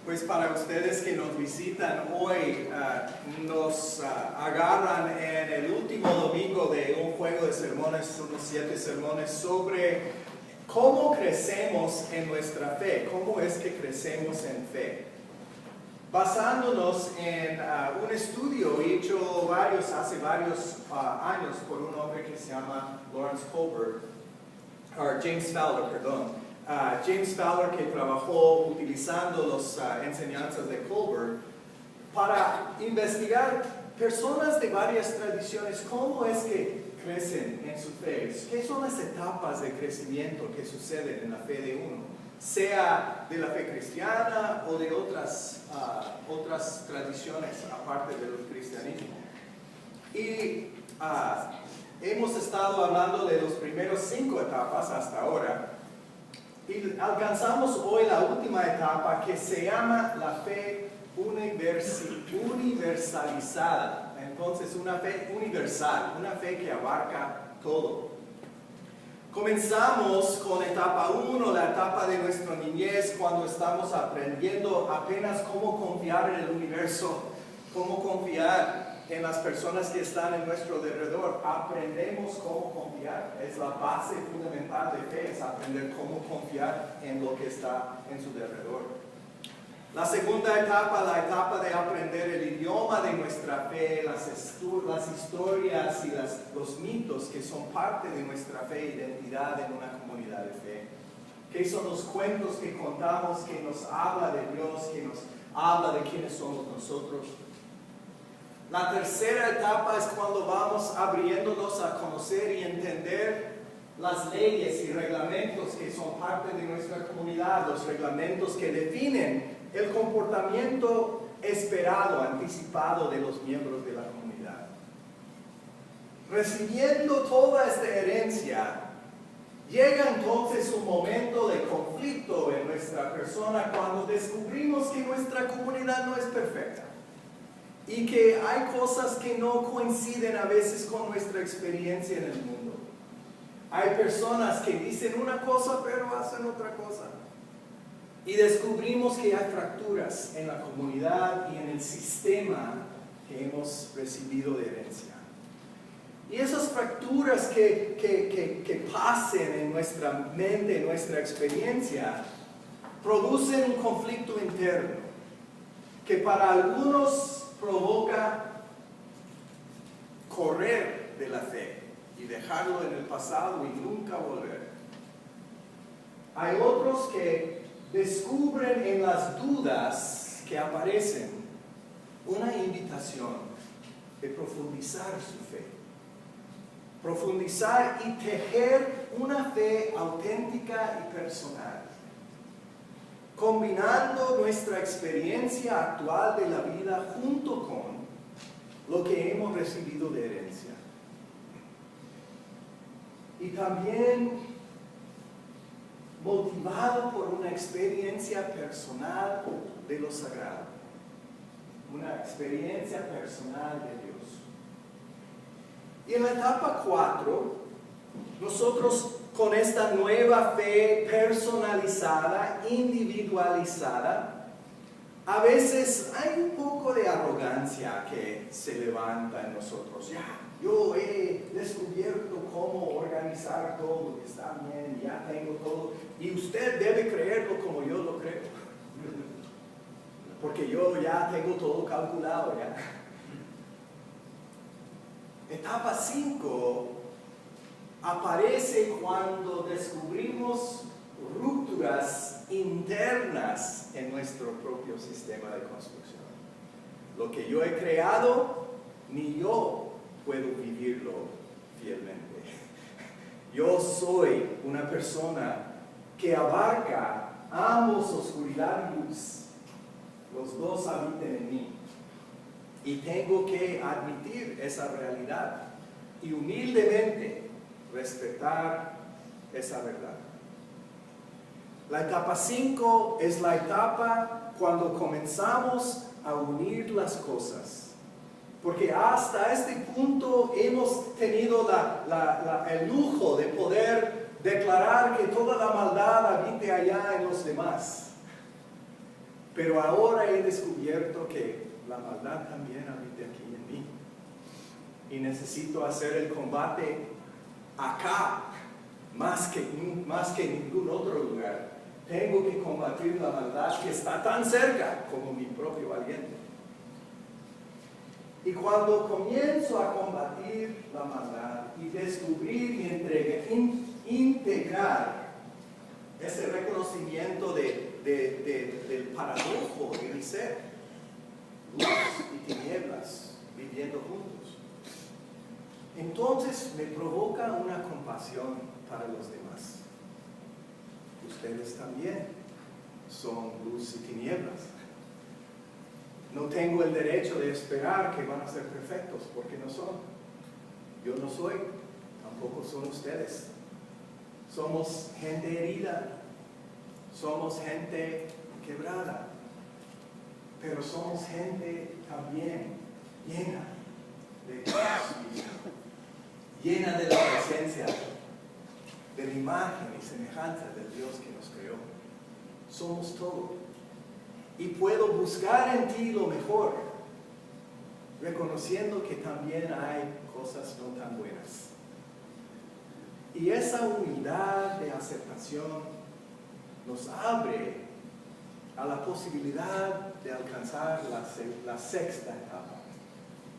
Pues para ustedes que nos visitan hoy, nos agarran en el último domingo de un juego de sermones, unos 7 sermones, sobre cómo crecemos en nuestra fe, cómo es que crecemos en fe. Basándonos en un estudio hecho hace varios años por un hombre que se llama James Fowler, perdón. James Fowler, que trabajó utilizando las enseñanzas de Colbert para investigar personas de varias tradiciones, cómo es que crecen en su fe, qué son las etapas de crecimiento que suceden en la fe de uno, sea de la fe cristiana o de otras tradiciones aparte del cristianismo. Y hemos estado hablando de los primeros 5 etapas hasta ahora. Y alcanzamos hoy la última etapa que se llama la fe universalizada. Entonces, una fe universal, una fe que abarca todo. Comenzamos con etapa 1, la etapa de nuestra niñez, cuando estamos aprendiendo apenas cómo confiar en el universo, cómo confiar en las personas que están en nuestro alrededor. Aprendemos cómo confiar. Es la base fundamental de fe, es aprender cómo confiar en lo que está en su alrededor. La segunda etapa, la etapa de aprender el idioma de nuestra fe, las historias y los mitos que son parte de nuestra fe e identidad en una comunidad de fe. ¿Qué son los cuentos que contamos que nos habla de Dios, que nos habla de quiénes somos nosotros? La tercera etapa es cuando vamos abriéndonos a conocer y entender las leyes y reglamentos que son parte de nuestra comunidad, los reglamentos que definen el comportamiento esperado, anticipado de los miembros de la comunidad. Recibiendo toda esta herencia, llega entonces un momento de conflicto en nuestra persona cuando descubrimos que nuestra comunidad no es perfecta. Y que hay cosas que no coinciden a veces con nuestra experiencia en el mundo. Hay personas que dicen una cosa pero hacen otra cosa. Y descubrimos que hay fracturas en la comunidad y en el sistema que hemos recibido de herencia. Y esas fracturas que pasen en nuestra mente, en nuestra experiencia, producen un conflicto interno que para algunos provoca correr de la fe y dejarlo en el pasado y nunca volver. Hay otros que descubren en las dudas que aparecen una invitación de profundizar su fe. Profundizar y tejer una fe auténtica y personal, combinando nuestra experiencia actual de la vida junto con lo que hemos recibido de herencia. Y también motivado por una experiencia personal de lo sagrado, una experiencia personal de Dios. Y en la etapa 4, nosotros con esta nueva fe personalizada, individualizada, a veces hay un poco de arrogancia que se levanta en nosotros. Ya, yo he descubierto cómo organizar todo, está bien, ya tengo todo, y usted debe creerlo como yo lo creo, porque yo ya tengo todo calculado ya. Etapa 5 aparece cuando descubrimos rupturas internas en nuestro propio sistema de construcción. Lo que yo he creado, ni yo puedo vivirlo fielmente. Yo soy una persona que abarca ambos, oscuridad y luz. Los dos habitan en mí. Y tengo que admitir esa realidad y humildemente respetar esa verdad. La etapa 5 es la etapa cuando comenzamos a unir las cosas. Porque hasta este punto hemos tenido el lujo de poder declarar que toda la maldad habite allá en los demás. Pero ahora he descubierto que la maldad también habita aquí en mí. Y necesito hacer el combate acá, más que en ningún otro lugar. Tengo que combatir la maldad que está tan cerca como mi propio aliento. Y cuando comienzo a combatir la maldad y descubrir y integrar ese reconocimiento del paradojo de mi ser, luz y tinieblas viviendo juntos, entonces me provoca una compasión para los demás. Ustedes también son luz y tinieblas. No tengo el derecho de esperar que van a ser perfectos, porque no son. Yo no soy, tampoco son ustedes. Somos gente herida, somos gente quebrada, pero somos gente también llena de Dios, llena de la presencia, de la imagen y semejanza del Dios que nos creó. Somos todo. Y puedo buscar en ti lo mejor, reconociendo que también hay cosas no tan buenas. Y esa humildad de aceptación nos abre a la posibilidad de alcanzar la sexta etapa.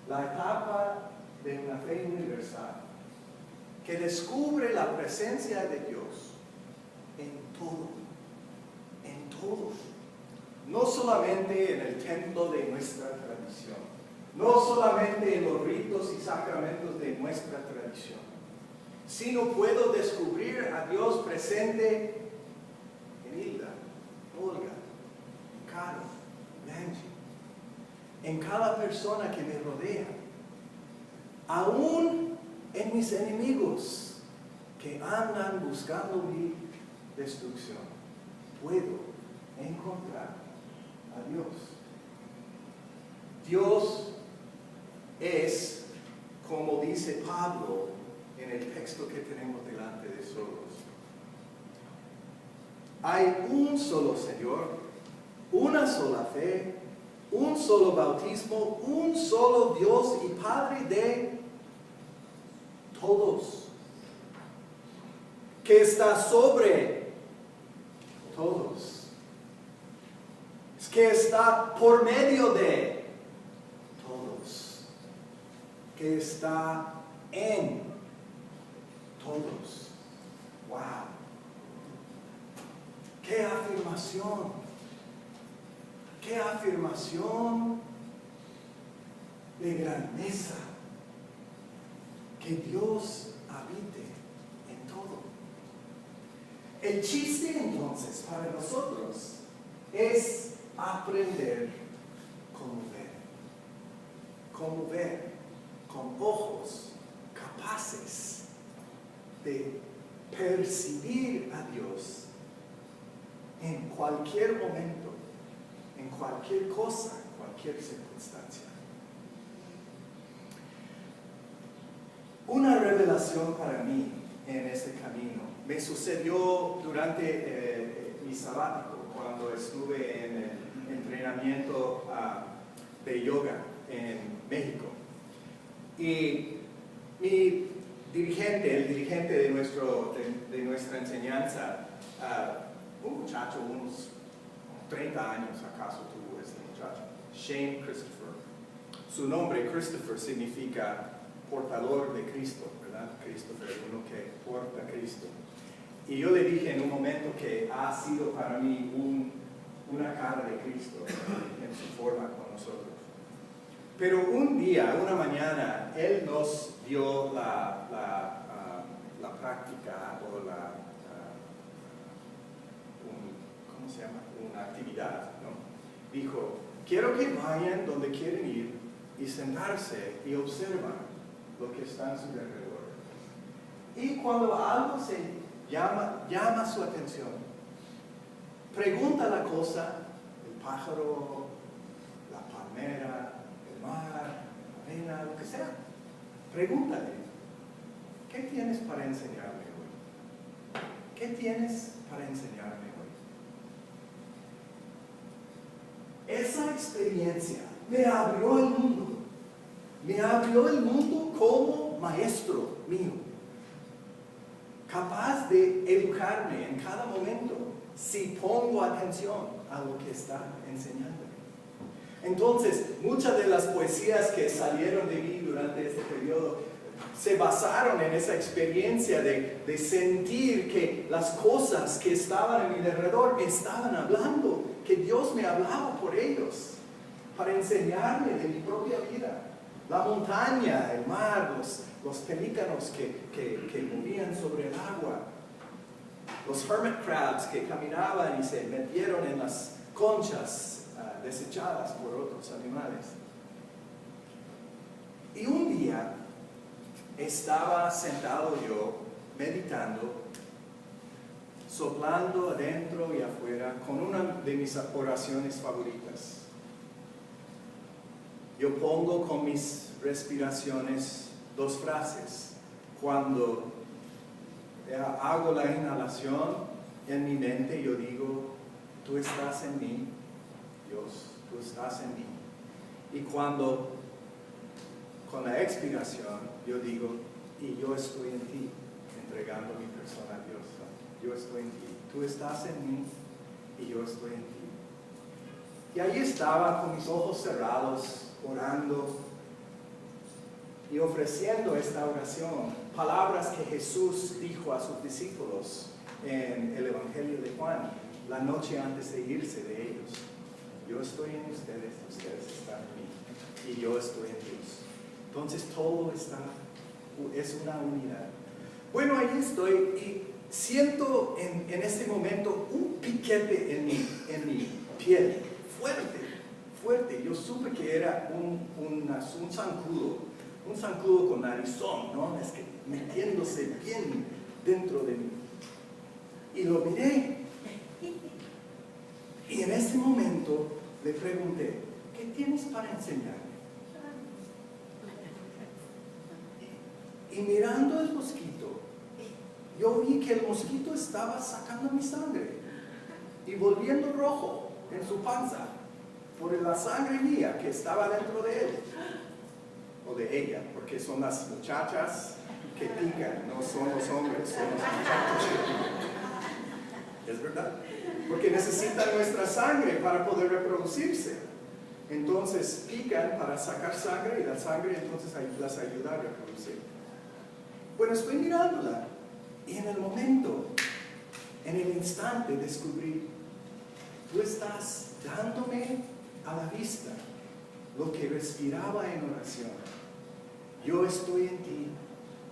La etapa de una fe universal que descubre la presencia de Dios en todo, en todo. No solamente en el templo de nuestra tradición, no solamente en los ritos y sacramentos de nuestra tradición, sino puedo descubrir a Dios presente en Hilda, Olga, en Caro, en Angie, en cada persona que me rodea, aún en mis enemigos que andan buscando mi destrucción. Puedo encontrar a Dios. Dios es, como dice Pablo en el texto que tenemos delante de nosotros, hay un solo Señor, una sola fe, un solo bautismo, un solo Dios y Padre de todos, que está sobre todos, que está por medio de todos, que está en todos. ¡Wow! ¡Qué afirmación! ¡Qué afirmación de grandeza! Que Dios habite en todo. El chiste entonces para nosotros es aprender cómo ver con ojos capaces de percibir a Dios en cualquier momento, en cualquier cosa, en cualquier circunstancia. Una revelación para mí en este camino me sucedió durante mi sabático, cuando estuve en el entrenamiento de yoga en México. Y mi dirigente, el dirigente de nuestra enseñanza, un muchacho, unos 30 años acaso tuvo este muchacho, Shane Christopher. Su nombre, Christopher, significa portador de Cristo, ¿verdad? Christopher, uno que porta a Cristo. Y yo le dije en un momento que ha sido para mí una cara de Cristo en su forma con nosotros. Pero un día, una mañana, él nos dio la práctica o ¿cómo se llama? Una actividad, ¿no? Dijo, quiero que vayan donde quieren ir y sentarse y observan lo que está a su alrededor. Y cuando algo se llama su atención, pregunta la cosa, el pájaro, la palmera, el mar, la arena, lo que sea. Pregúntale, ¿qué tienes para enseñarme hoy? ¿Qué tienes para enseñarme hoy? esa experiencia me abrió el mundo. Me abrió el mundo como maestro mío, capaz de educarme en cada momento si pongo atención a lo que está enseñándome. Entonces, muchas de las poesías que salieron de mí durante este periodo se basaron en esa experiencia de sentir que las cosas que estaban a mi alrededor me estaban hablando, que Dios me hablaba por ellos, para enseñarme de mi propia vida. La montaña, el mar, los pelícanos que movían sobre el agua, los hermit crabs que caminaban y se metieron en las conchas desechadas por otros animales. Y un día estaba sentado yo meditando, soplando adentro y afuera con una de mis oraciones favoritas. Yo pongo con mis respiraciones 2 frases. Cuando hago la inhalación, en mi mente yo digo, tú estás en mí, Dios, tú estás en mí. Y cuando, con la expiración, yo digo, y yo estoy en ti, entregando mi persona a Dios. Yo estoy en ti, tú estás en mí, y yo estoy en ti. Y ahí estaba con mis ojos cerrados, orando y ofreciendo esta oración, palabras que Jesús dijo a sus discípulos en el Evangelio de Juan, la noche antes de irse de ellos. Yo estoy en ustedes, ustedes están en mí, y yo estoy en Dios. Entonces todo es una unidad. Bueno, ahí estoy y siento en este momento un piquete en mi piel, fuerte. Yo supe que era un zancudo con narizón, ¿no? Es que metiéndose bien dentro de mí. Y lo miré. Y en ese momento le pregunté, ¿qué tienes para enseñarme? Y mirando el mosquito, yo vi que el mosquito estaba sacando mi sangre y volviendo rojo en su panza por la sangre mía que estaba dentro de él o de ella, porque son las muchachas que pican, no son los hombres, son los muchachos que pican. Es verdad, porque necesitan nuestra sangre para poder reproducirse. Entonces pican para sacar sangre y la sangre entonces las ayuda a reproducir. Bueno, estoy mirándola y en el momento, en el instante descubrí, tú estás dándome a la vista lo que respiraba en oración. Yo estoy en ti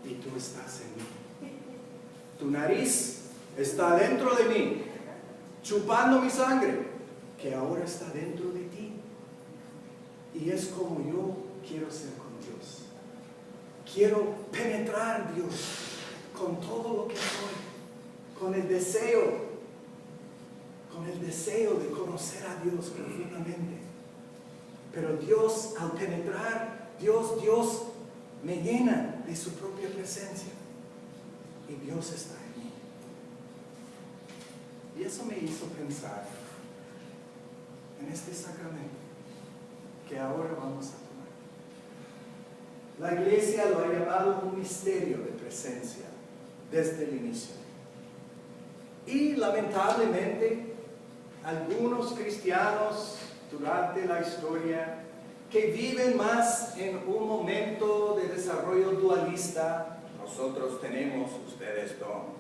y tú estás en mí. Tu nariz está dentro de mí, chupando mi sangre, que ahora está dentro de ti. Y es como yo quiero ser con Dios. Quiero penetrar Dios con todo lo que soy, con el deseo de conocer a Dios profundamente. Pero Dios, al penetrar, Dios me llena de su propia presencia. Y Dios está en mí. Y eso me hizo pensar en este sacramento que ahora vamos a tomar. La iglesia lo ha llamado un misterio de presencia desde el inicio. Y lamentablemente, algunos cristianos durante la historia que viven más en un momento de desarrollo dualista, nosotros tenemos, ustedes no.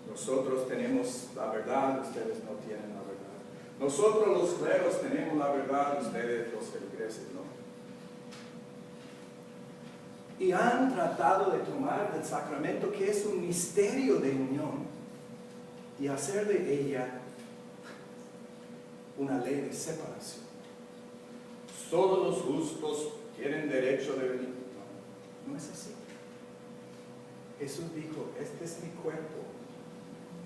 Nosotros tenemos la verdad, ustedes no tienen la verdad. Nosotros los cleros tenemos la verdad, ustedes los feligreses no. Y han tratado de tomar el sacramento, que es un misterio de unión, y hacer de ella una ley de separación. Solo los justos tienen derecho de venir. No es así. Jesús dijo, este es mi cuerpo,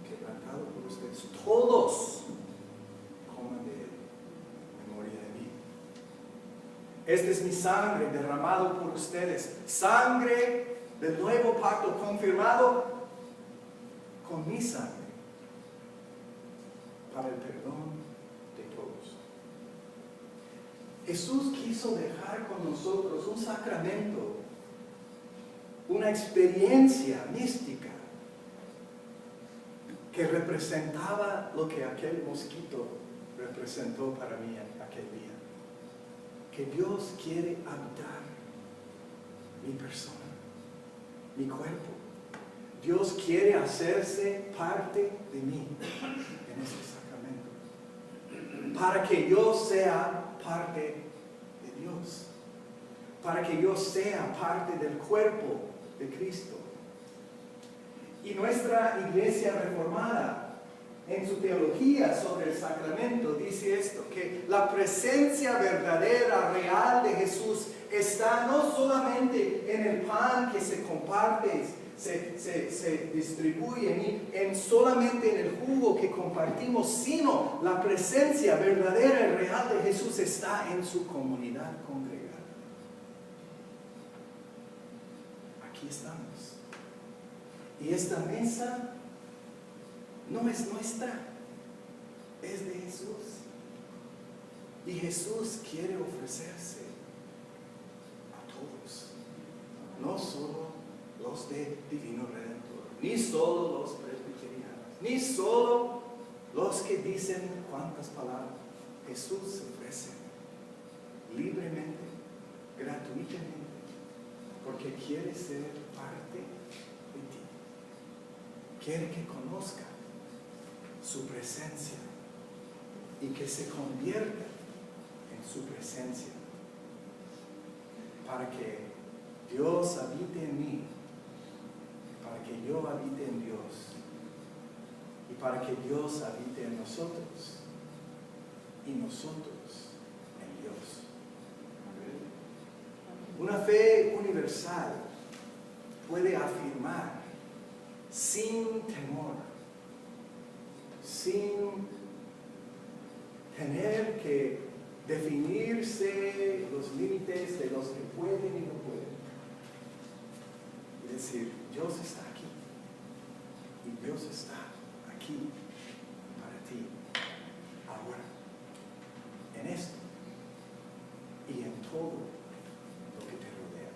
quebrantado por ustedes. Todos coman de él, en memoria de mí. Esta es mi sangre derramado por ustedes. Sangre del nuevo pacto confirmado con mi sangre para el perdón de todos. Jesús quiso dejar con nosotros un sacramento, una experiencia mística que representaba lo que aquel mosquito representó para mí aquel día. Que Dios quiere habitar mi persona, mi cuerpo. Dios quiere hacerse parte de mí en este sacramento. Para que yo sea parte de Dios. Para que yo sea parte del cuerpo de Cristo. Y nuestra iglesia reformada, en su teología sobre el sacramento, dice esto, que la presencia verdadera, real de Jesús está no solamente en el pan que se comparte, se distribuye, ni solamente en el jugo que compartimos, sino la presencia verdadera y real de Jesús está en su comunidad congregada. Aquí estamos. Y esta mesa no es nuestra, es de Jesús. Y Jesús quiere ofrecerse a todos, no solo los de Divino Redentor, ni solo los presbiterianos, ni solo los que dicen cuántas palabras. Jesús se ofrece libremente, gratuitamente, porque quiere ser parte de ti. Quiere que conozca su presencia y que se convierta en su presencia, para que Dios habite en mí, para que yo habite en Dios y para que Dios habite en nosotros y nosotros en Dios. Una fe universal puede afirmar sin temor, sin tener que definirse los límites de los que pueden y no pueden. Y decir, Dios está aquí. Y Dios está aquí para ti, ahora, en esto y en todo lo que te rodea.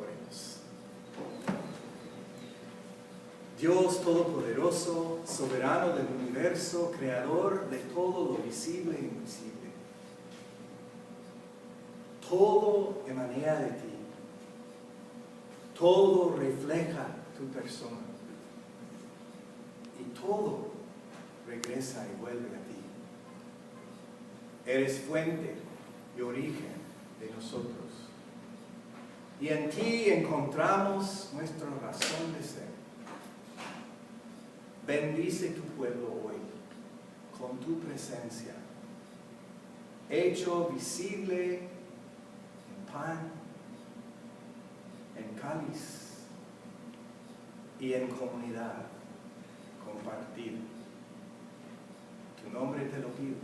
Oremos. Dios Todopoderoso, soberano del universo, creador de todo lo visible e invisible. Todo emanea de ti. Todo refleja tu persona. Y todo regresa y vuelve a ti. Eres fuente y origen de nosotros. Y en ti encontramos nuestra razón de ser. Bendice tu pueblo hoy con tu presencia, hecho visible en pan, en cáliz y en comunidad compartida. Tu nombre te lo pido.